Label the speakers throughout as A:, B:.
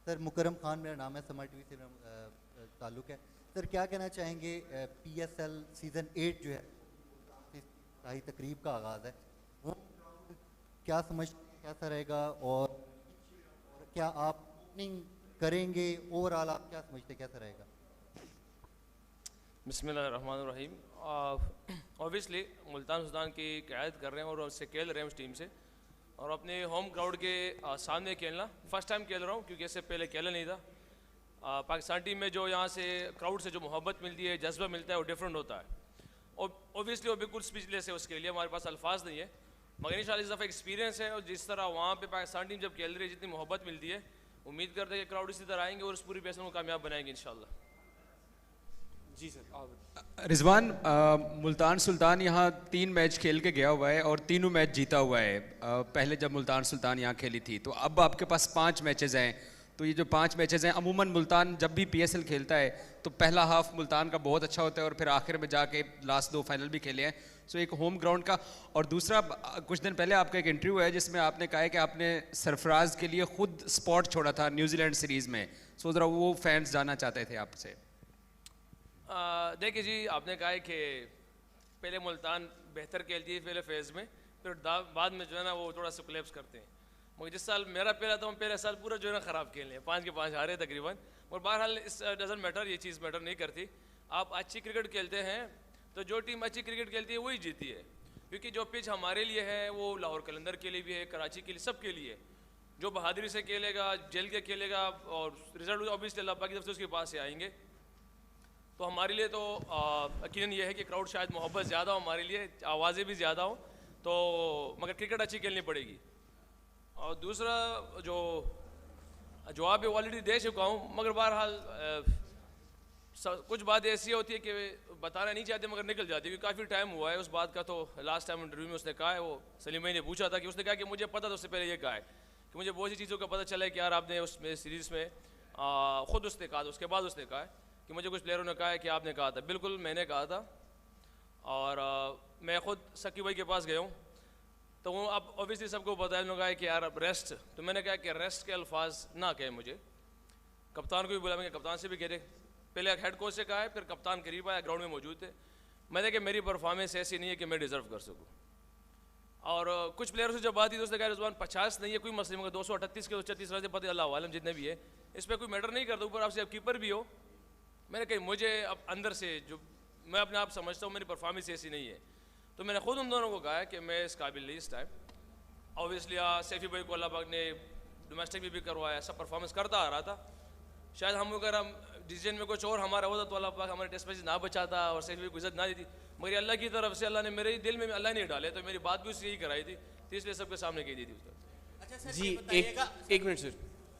A: Sir मुकरम खान मेरा नाम है, समा टीवी से मेरा ताल्लुक़ है। सर क्या कहना चाहेंगे, PSL सीज़न 8 जो है शाही तकरीब का आगाज़ है, वो क्या समझ कैसा रहेगा, और क्या आप ओपनिंग करेंगे, ओवरऑल आप क्या समझते कैसा रहेगा?
B: बिस्मिल्लाहिर्रहमानिर्रहीम। ऑब्वियसली मुल्तान सुल्तान की क़यादत कर रहे हैं और उससे खेल रहे हैं उस टीम से, और अपने होम क्राउड के सामने खेलना फ़र्स्ट टाइम खेल रहा हूँ, क्योंकि इससे पहले खेला नहीं था। पाकिस्तान टीम में जो यहाँ से क्राउड से जो मोहब्बत मिलती है, जज्बा मिलता है, वो डिफरेंट होता है। और ऑब्वियसली वो बिल्कुल स्पीचलेस है, उसके लिए हमारे पास अल्फाज नहीं है। मगर इंशाल्लाह इस दफ़ा एक्सपीरियंस है, और जिस तरह वहाँ पे पाकिस्तान टीम जब खेल रही है, जितनी मोहब्बत मिलती है, उम्मीद करते हैं कि क्राउड इसी तरह आएंगे और इस पूरी पैसन को कामयाब बनाएंगे इंशाल्लाह।
C: जी सर।
D: रिजवान, मुल्तान सुल्तान यहाँ 3 मैच खेल के गया हुआ है और तीनों मैच जीता हुआ है। पहले जब मुल्तान सुल्तान यहाँ खेली थी, तो अब आपके पास 5 मैचेस हैं। तो ये जो 5 मैचेस हैं, अमूमन मुल्तान जब भी PSL खेलता है तो पहला हाफ मुल्तान का बहुत अच्छा होता है और फिर आखिर में जाके लास्ट 2 फाइनल भी खेले हैं। सो एक होम ग्राउंड का, और दूसरा कुछ दिन पहले आपका एक इंटरव्यू है जिसमें आपने कहा है कि आपने सरफराज के लिए खुद स्पॉट छोड़ा था न्यूजीलैंड सीरीज़ में। सो ज़रा वो फैंस जानना चाहते थे आपसे।
B: देखिए जी, आपने कहा है कि पहले मुल्तान बेहतर खेलती है पहले फेज़ में, फिर बाद में जो है ना वो थोड़ा सा कोलैप्स करते हैं। मगर जिस साल मेरा पहला था, हम पहले साल पूरा जो है ना ख़राब खेले हैं, 5 के 5 हारे तकरीबन। और बहरहाल इस डजंट मैटर, ये चीज़ मैटर नहीं करती। आप अच्छी क्रिकेट खेलते हैं तो जो टीम अच्छी क्रिकेट खेलती है वही जीती है, क्योंकि जो पिच हमारे लिए है वो लाहौर कलंदर के लिए भी है, कराची के लिए, सब के लिए। जो बहादुरी से खेलेगा, जेल के खेलेगा, और रिजल्ट ऑब्वियसली अल्लाह पाक की तरफ से उसके पास से आएंगे। तो हमारे लिए तो यकीनन ये है कि क्राउड शायद मोहब्बत ज़्यादा हो हमारे लिए, आवाज़ें भी ज़्यादा हो, तो मगर क्रिकेट अच्छी खेलनी पड़ेगी। और दूसरा जो जवाब है ऑलरेडी दे चुका हूँ, मगर बहरहाल कुछ बात ऐसी होती है कि बताना नहीं चाहते मगर निकल जाती है, क्योंकि काफ़ी टाइम हुआ है उस बात का। तो लास्ट टाइम इंटरव्यू में उसने कहा है, वो सलीम भाई ने पूछा था कि उसने कहा कि मुझे पता था, उससे पहले ये कहा है कि मुझे बहुत सी चीज़ों का पता चला है कि यार आपने उसमें सीरीज़ में ख़ुद उसने कहा था, उसके बाद उसने कहा है कि मुझे कुछ प्लेयरों ने कहा है कि आपने कहा था। बिल्कुल मैंने कहा था, और मैं ख़ुद सकी भाई के पास गया हूँ, तो वो अब ऑब्वियसली सबको पता है, उन्होंने कहा है कि यार अब रेस्ट, तो मैंने कहा कि रेस्ट के अल्फाज ना कहें मुझे। कप्तान को भी बोला, मैं कप्तान से भी कह रहे, पहले हेड कोच से कहा है, फिर कप्तान करीब आया, ग्राउंड में मौजूद थे। मैंने कहा मेरी परफॉर्मेंस ऐसी नहीं है कि मैं डिज़र्व कर सकूँ। और कुछ प्लेयरों से जब बात की तो उसने कहा रिजवान 50 नहीं है कोई मसले, मगर 238 के 36 रन से पता अल्लाह वालम जितने भी है, इस पर कोई मैटर नहीं करता। ऊपर आपसे अब कीपर भी हो, मैंने कहा मुझे अब अंदर से जो मैं अपने आप समझता हूँ मेरी परफॉर्मेंस ऐसी नहीं है। तो मैंने खुद उन दोनों को कहा है कि मैं इस काबिल नहीं इस टाइम। ऑब्वियसली सैफी भाई को अल्लाह पाक ने डोमेस्टिक भी करवाया, सब परफॉर्मेंस करता आ रहा था। शायद हम अगर हम डिसीजन में कुछ और हमारा होता तो अल्लाह पाक हमारे टेस्ट मैच ना बचाता और सैफी भाई को इज्जत ना देती, मगर अल्लाह की तरफ से अल्लाह ने मेरे दिल में अल्लाह नहीं डाले, तो मेरी बात भी उससे यही कराई थी, तो इसलिए सबके सामने कह दी थी उसका।
C: अच्छा सर जी, एक मिनट सर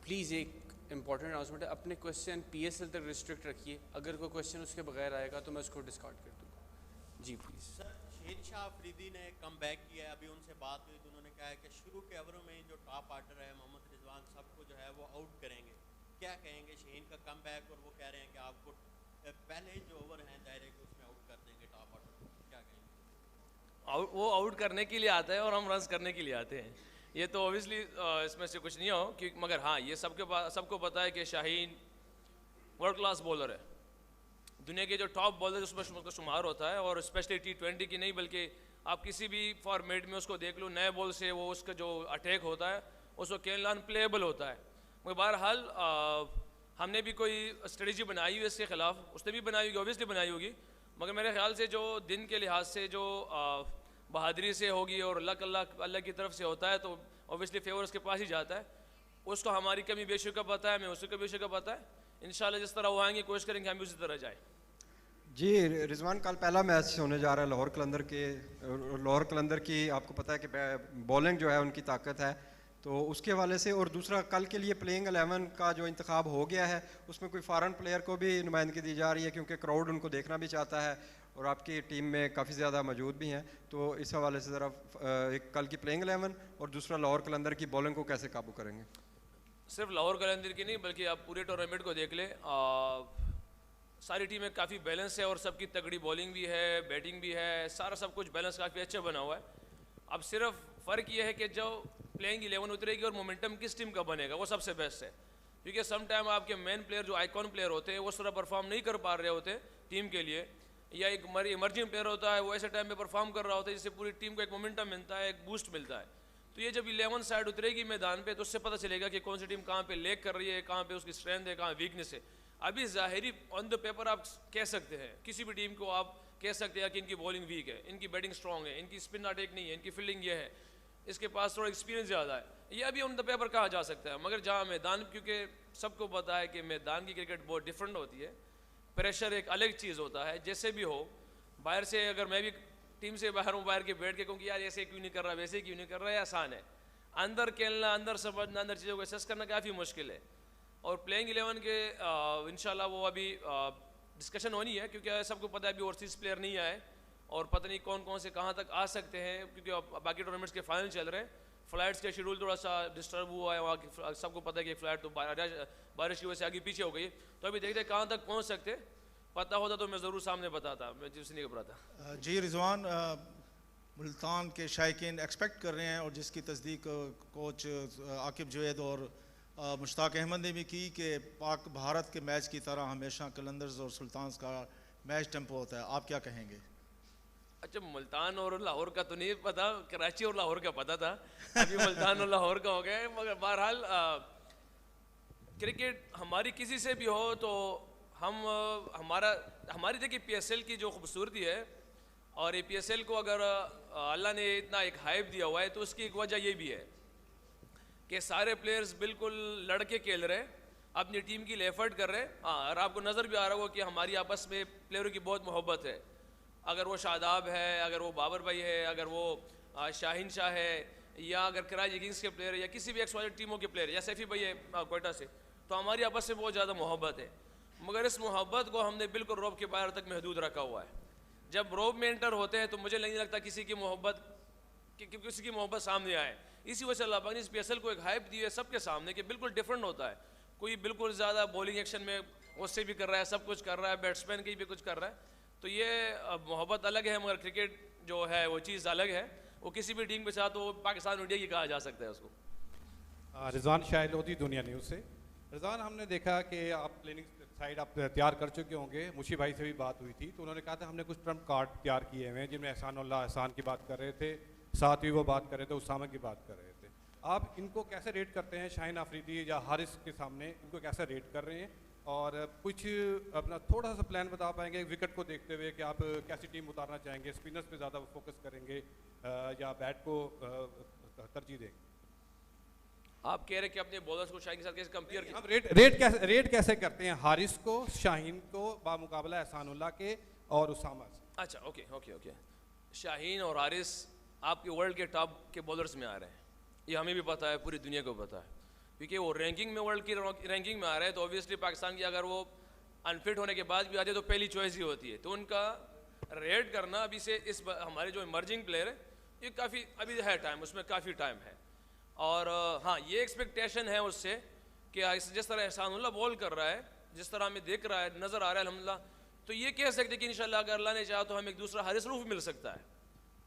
C: प्लीज़, एक इंपॉर्टेंट अनाउंसमेंट है। अपने क्वेश्चन PSL तक रिस्ट्रिक्ट रखिए, अगर कोई क्वेश्चन उसके बगैर आएगा तो मैं उसको डिस्कार्ड कर दूँगा। जी प्लीज़।
E: सर शहनशाह अफरीदी ने कम बैक किया है, अभी उनसे बात हुई तो उन्होंने कहा है कि शुरू के ओवरों में जो टॉप ऑर्डर है मोहम्मद रिजवान सबको जो है वो आउट करेंगे। क्या कहेंगे शहीन का कम बैक, और वो कह रहे हैं कि आपको पहले जो ओवर हैं डायरेक्ट उसमें आउट कर देंगे टॉप ऑर्डर को, क्या कहेंगे?
B: वो आउट करने के लिए आता है और हम रन करने के लिए आते हैं, ये तो ऑब्वियसली इसमें से कुछ नहीं हो कि, मगर हाँ ये सबको पता है कि शाहीन वर्ल्ड क्लास बॉलर है, दुनिया के जो टॉप बॉलर उसमें उसका शुमार होता है। और स्पेशली T20 की नहीं बल्कि आप किसी भी फॉर्मेट में उसको देख लो, नए बॉल से वो उसका जो अटैक होता है उसको खेलना अनप्लेएबल होता है। मगर बहरहाल हमने भी कोई स्ट्रेटजी बनाई हुई इसके ख़िलाफ़, उसने भी बनाई होगी, ऑब्वियसली बनाई होगी, मगर मेरे ख्याल से जो दिन के लिहाज से जो बहादुरी से होगी और अल्लाह की तरफ से होता है, तो ऑब्वियसली फेवर उसके पास ही जाता है। उसको हमारी कमी बेशुका पता है, मैं उसकी कमी बेशुका पता है। इंशाल्लाह जिस तरह वो आएंगे कोशिश करेंगे हम भी उसी तरह जाए।
F: जी रिजवान, कल पहला मैच होने जा रहा है लाहौर कलंदर की आपको पता है कि बॉलिंग जो है उनकी ताकत है, तो उसके हवाले से, और दूसरा कल के लिए प्लेइंग 11 का जो इंतखाब हो गया है उसमें कोई फ़ॉरेन प्लेयर को भी नुमाइंदगी दी जा रही है, क्योंकि क्राउड उनको देखना भी चाहता है और आपकी टीम में काफ़ी ज़्यादा मौजूद भी हैं। तो इस हवाले से ज़रा एक कल की प्लेइंग 11 और दूसरा लाहौर कलंदर की बॉलिंग को कैसे काबू करेंगे?
B: सिर्फ लाहौर कलंदर की नहीं बल्कि आप पूरे टूर्नामेंट को देख ले, सारी टीमें काफ़ी बैलेंस है और सबकी तगड़ी बॉलिंग भी है, बैटिंग भी है, सारा सब कुछ बैलेंस काफ़ी अच्छा बना हुआ है। अब सिर्फ फ़र्क ये है कि जो प्लेइंग 11 उतरेगी और मोमेंटम किस टीम का बनेगा वो सबसे बेस्ट है। क्योंकि सम टाइम आपके मेन प्लेयर जो आइकॉन प्लेयर होते हैं वो उस तरह परफॉर्म नहीं कर पा रहे होते टीम के लिए, या एक इमर्जिंग प्लेयर होता है वो ऐसे टाइम पे परफॉर्म कर रहा होता है जिससे पूरी टीम को एक मोमेंटम मिलता है, एक बूस्ट मिलता है। तो ये जब 11 साइड उतरेगी मैदान पे तो उससे पता चलेगा कि कौन सी टीम कहाँ पे लेग कर रही है, कहाँ पे उसकी स्ट्रेंथ है, कहाँ वीकनेस है। अभी ज़ाहिरी ऑन द पेपर आप कह सकते हैं, किसी भी टीम को आप कह सकते हैं कि इनकी बॉलिंग वीक है, इनकी बैटिंग स्ट्रॉन्ग है, इनकी स्पिन अटैक नहीं है, इनकी फील्डिंग ये है, इसके पास थोड़ा एक्सपीरियंस ज़्यादा है, ये अभी ऑन द पेपर कहा जा सकता है। मगर जहाँ मैदान, क्योंकि सबको पता है कि मैदान की क्रिकेट बहुत डिफरेंट होती है, प्रेशर एक अलग चीज़ होता है। जैसे भी हो, बाहर से अगर मैं भी टीम से बाहर हूँ, बाहर के बैठ के क्योंकि यार ऐसे क्यों नहीं कर रहा, वैसे क्यों नहीं कर रहा, है आसान है। अंदर खेलना, अंदर समझना, अंदर चीज़ों को एसेस करना काफ़ी मुश्किल है। और प्लेइंग 11 के इंशाल्लाह वो अभी डिस्कशन होनी है, क्योंकि सबको पता है अभी ओवरसीज़ प्लेयर नहीं आए और पता नहीं कौन कौन से कहाँ तक आ सकते हैं, क्योंकि बाकी टूर्नामेंट्स के फाइनल चल रहे हैं। फ़्लाइट्स का शेड्यूल थोड़ा सा डिस्टर्ब हुआ है वहाँ की, सबको पता है कि फ़्लाइट तो बारिश की वजह से आगे पीछे हो गई। तो अभी देखते हैं कहाँ तक पहुँच सकते। पता होता तो मैं ज़रूर सामने बताता, मैं जिससे नहीं घबराता।
G: जी रिजवान, मुल्तान के शायकीन एक्सपेक्ट कर रहे हैं और जिसकी तस्दीक कोच आकिब जुवैद और मुश्ताक अहमद ने भी की कि पाक भारत के मैच की तरह हमेशा कलंदर्स और सुल्तान्स का मैच टेम्पो होता है, आप क्या कहेंगे?
B: अच्छा, मुल्तान और लाहौर का तो नहीं पता, कराची और लाहौर का पता था, अभी मुल्तान और लाहौर का हो गया। मगर बहरहाल क्रिकेट हमारी किसी से भी हो तो हमारी देखिए PSL की जो खूबसूरती है, और ये PSL को अगर अल्लाह ने इतना एक हाइप दिया हुआ है तो उसकी एक वजह ये भी है कि सारे प्लेयर्स बिल्कुल लड़के खेल रहे हैं, अपनी टीम के लिए एफर्ट कर रहे हैं। हाँ, और आपको नज़र भी आ रहा होगा कि हमारी आपस में प्लेयरों की बहुत मोहब्बत है। अगर वो शादाब है, अगर वो बाबर भाई है, अगर वो शाहीन शाह है, या अगर कराची किंग्स के प्लेयर है, या किसी भी XYZ टीमों के प्लेयर, या सैफी भाई है कोयटा से, तो हमारी आपस में बहुत ज़्यादा मोहब्बत है। मगर इस मोहब्बत को हमने बिल्कुल रौब के बाहर तक महदूद रखा हुआ है। जब रौब में एंटर होते हैं तो मुझे नहीं लगता किसी की मोहब्बत सामने आए। इसी वजह से अल्लाह पाक ने इस PSL को एक हाइप दी है सबके सामने कि बिल्कुल डिफरेंट होता है। कोई बिल्कुल ज़्यादा बॉलिंग एक्शन में उससे भी कर रहा है, सब कुछ कर रहा है, बैट्समैन की भी कुछ कर रहा है। तो ये मोहब्बत अलग है, मगर क्रिकेट जो है वो चीज़ अलग है। वो किसी भी टीम के साथ वो पाकिस्तान इंडिया की कहा जा सकता है उसको।
H: रिजवान शाह लोधी, दुनिया न्यूज़ से। रिजवान, हमने देखा कि आप प्लानिंग साइड आप तैयार कर चुके होंगे, मुशी भाई से भी बात हुई थी तो उन्होंने कहा था हमने कुछ ट्रम्प कार्ड तैयार किए हुए हैं, जिनमें एहसान की बात कर रहे थे, साथ ही वो बात कर रहे थे, उसामा की बात कर रहे थे। आप इनको कैसे रेट करते हैं, शाहीन अफरीदी या हारिस के सामने इनको कैसे रेट कर रहे हैं? और कुछ अपना थोड़ा सा प्लान बता पाएंगे विकेट को देखते हुए कि आप कैसी टीम उतारना चाहेंगे? स्पिनर्स पे ज़्यादा फोकस करेंगे या बैट को तरजीह देंगे?
B: आप कह रहे हैं कि अपने बॉलर्स को शाहीन के साथ कैसे कंपेयर किया?
H: हम रेट कैसे करते हैं हारिस को, शाहीन को बामुकाबला एहसानुल्लाह के और उसामा से?
B: अच्छा, ओके। शाहीन और हारिस आपके वर्ल्ड के टॉप के बॉलर्स में आ रहे हैं, ये हमें भी पता है, पूरी दुनिया को पता है, क्योंकि वो रैंकिंग में, वर्ल्ड की रैंकिंग में आ रहे हैं। तो ऑब्वियसली पाकिस्तान की अगर वो अनफिट होने के बाद भी आते तो पहली चॉइस ही होती है। तो उनका रेट करना अभी से हमारे जो इमर्जिंग प्लेयर है ये काफ़ी अभी है टाइम, उसमें काफ़ी टाइम है। और हाँ, ये एक्सपेक्टेशन है उससे कि जिस तरह एहसानुल्लाह बॉल कर रहा है, जिस तरह हमें देख रहा है, नज़र आ रहा है अल्हम्दुलिल्लाह, तो ये कह सकते हैं कि इंशाल्लाह अगर अल्लाह ने चाहा तो हमें एक दूसरा हारिस रूफ मिल सकता है,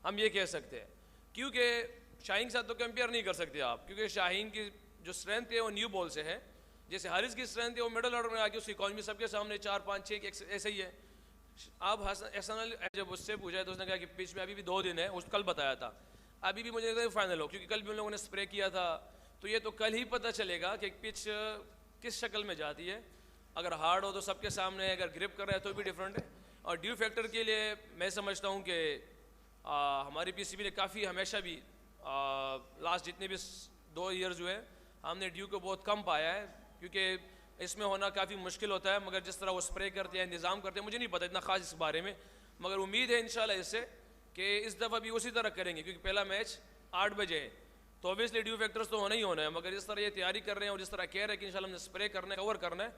B: हम ये कह सकते हैं। क्योंकि शाहीन के साथ तो कंपेयर नहीं कर सकते आप, क्योंकि शाहीन की जो स्ट्रेंथ है वो न्यू बॉल से है, जैसे हारिस की स्ट्रेंथ है वो मिडल ऑर्डर में आके उसकी इकॉनमी सबके सामने 4, 5, 6 ऐसे ही है। आप एहसान जब उससे पूछा तो उसने कहा कि पिच में अभी भी 2 दिन है, कल बताया था, अभी भी मुझे लगता है फाइनल हो, क्योंकि कल भी उन लोगों ने स्प्रे किया था। तो ये तो कल ही पता चलेगा कि पिच किस शक्ल में जाती है। अगर हार्ड हो तो सबके सामने है, अगर ग्रिप कर रहा है तो भी डिफरेंट है। और ड्यू फैक्टर के लिए मैं समझता हूँ कि हमारी PCB ने काफ़ी हमेशा भी लास्ट जितने भी 2 ईयर्स हुए हमने ड्यू को बहुत कम पाया है, क्योंकि इसमें होना काफ़ी मुश्किल होता है। मगर जिस तरह वो स्प्रे करते हैं, इंतज़ाम करते हैं, मुझे नहीं पता इतना खास इस बारे में, मगर उम्मीद है इंशाल्लाह इससे कि इस दफ़ा भी उसी तरह करेंगे, क्योंकि पहला मैच 8 बजे है। तो ऑब्वियसली ड्यू फैक्टर्स तो होना ही होना है, मगर जिस तरह ये तैयारी कर रहे हैं और जिस तरह कह रहे हैं कि इंशाल्लाह हमने स्प्रे करना है, कवर करना है,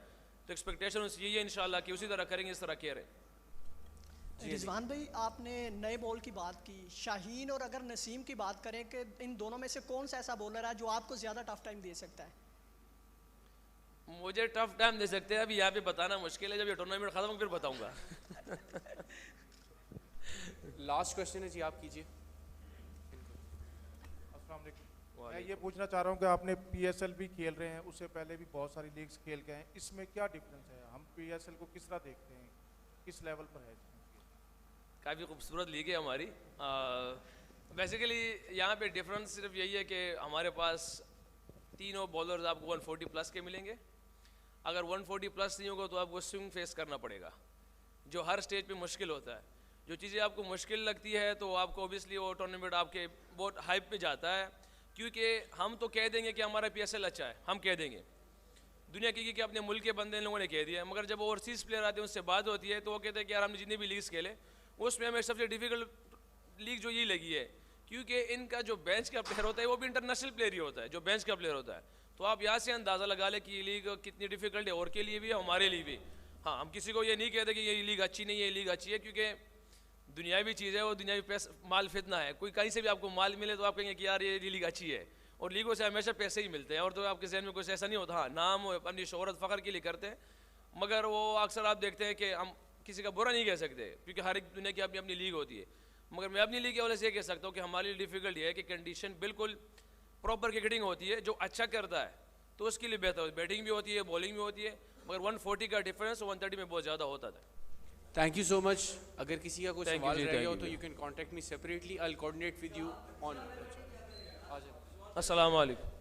B: तो एक्सपेक्टेशन यही है इंशाल्लाह कि उसी तरह करेंगे जिस तरह कह रहे हैं।
I: रिजवान भाई, आपने नए बॉल की बात की, शाहीन और अगर नसीम की बात करें कि इन दोनों में से कौन सा ऐसा बॉलर है जो आपको ज़्यादा टफ टाइम दे सकता है?
B: मुझे टफ टाइम दे सकते हैं अभी यहाँ पे बताना मुश्किल है, जब ये टूर्नामेंट खत्म हो फिर बताऊंगा।
C: लास्ट क्वेश्चन है जी, आप कीजिए।
J: मैं ये पूछना चाह रहा हूँ कि आपने PSL भी खेल रहे हैं, उससे पहले भी बहुत सारी लीग्स खेल गए हैं, इसमें क्या डिफरेंस है? हम PSL को किस तरह देखते हैं, किस लेवल पर है?
B: काफ़ी खूबसूरत लीग है हमारी। बेसिकली यहाँ पे डिफरेंस सिर्फ यही है कि हमारे पास तीनों बॉलर्स आपको 140 प्लस के मिलेंगे। अगर 140 प्लस नहीं होगा तो आपको स्विंग फेस करना पड़ेगा, जो हर स्टेज पे मुश्किल होता है। जो चीज़ें आपको मुश्किल लगती है तो आपको ओबियसली वो टूर्नामेंट आपके बहुत हाइप पे जाता है, क्योंकि हम तो कह देंगे कि हमारा PSL अच्छा है, हम कह देंगे, दुनिया की कि अपने मुल्क के बंदे लोगों ने कह दिया है, मगर जब ओवरसीज़ प्लेयर आते हैं उससे बात होती है तो वो कहते हैं कि यार हमने जितने भी लीग्स खेले उसमें हमें सबसे डिफ़िकल्ट लीग जो यही लगी है, क्योंकि इनका जो बेंच का प्लेयर होता है वो भी इंटरनेशनल प्लेयर ही होता है, जो बेंच का प्लेयर होता है। तो आप यहाँ से अंदाज़ा लगा लें कि ये लीग कितनी डिफ़िकल्ट है, और के लिए भी है, हमारे लिए भी। हाँ, हम किसी को ये नहीं कहते कि ये लीग अच्छी नहीं है, ये लीग अच्छी है, क्योंकि दुनियावी चीज़ है, वो दुनियावी पैसा माल फितना है। कोई कहीं से भी आपको माल मिले तो आप कहेंगे कि यार ये लीग अच्छी है, और लीगों से हमेशा पैसे ही मिलते हैं, और तो आपके जहन में कुछ ऐसा नहीं होता। हाँ, नाम अपनी शोहरत फ़ख्र के लिए करते हैं, मगर वो अक्सर आप देखते हैं कि हम किसी का बुरा नहीं कह सकते, क्योंकि हर एक दुनिया की अपनी अपनी लीग होती है। मगर मैं अपनी लीग के वाले से ये कह सकता हूँ कि हमारे लिए डिफ़िकल्ट ये है कि कंडीशन बिल्कुल प्रॉपर क्रिकेटिंग होती है। जो अच्छा करता है तो उसके लिए बेहतर बैटिंग भी होती है, बॉलिंग भी होती है, मगर 140 का डिफरेंस 130 में बहुत ज़्यादा होता था।
C: Thank you so much. अगर किसी का कोई सवाल रह गया हो तो you can contact me separately, I will coordinate with you on.
B: अस्सलाम वालेकुम।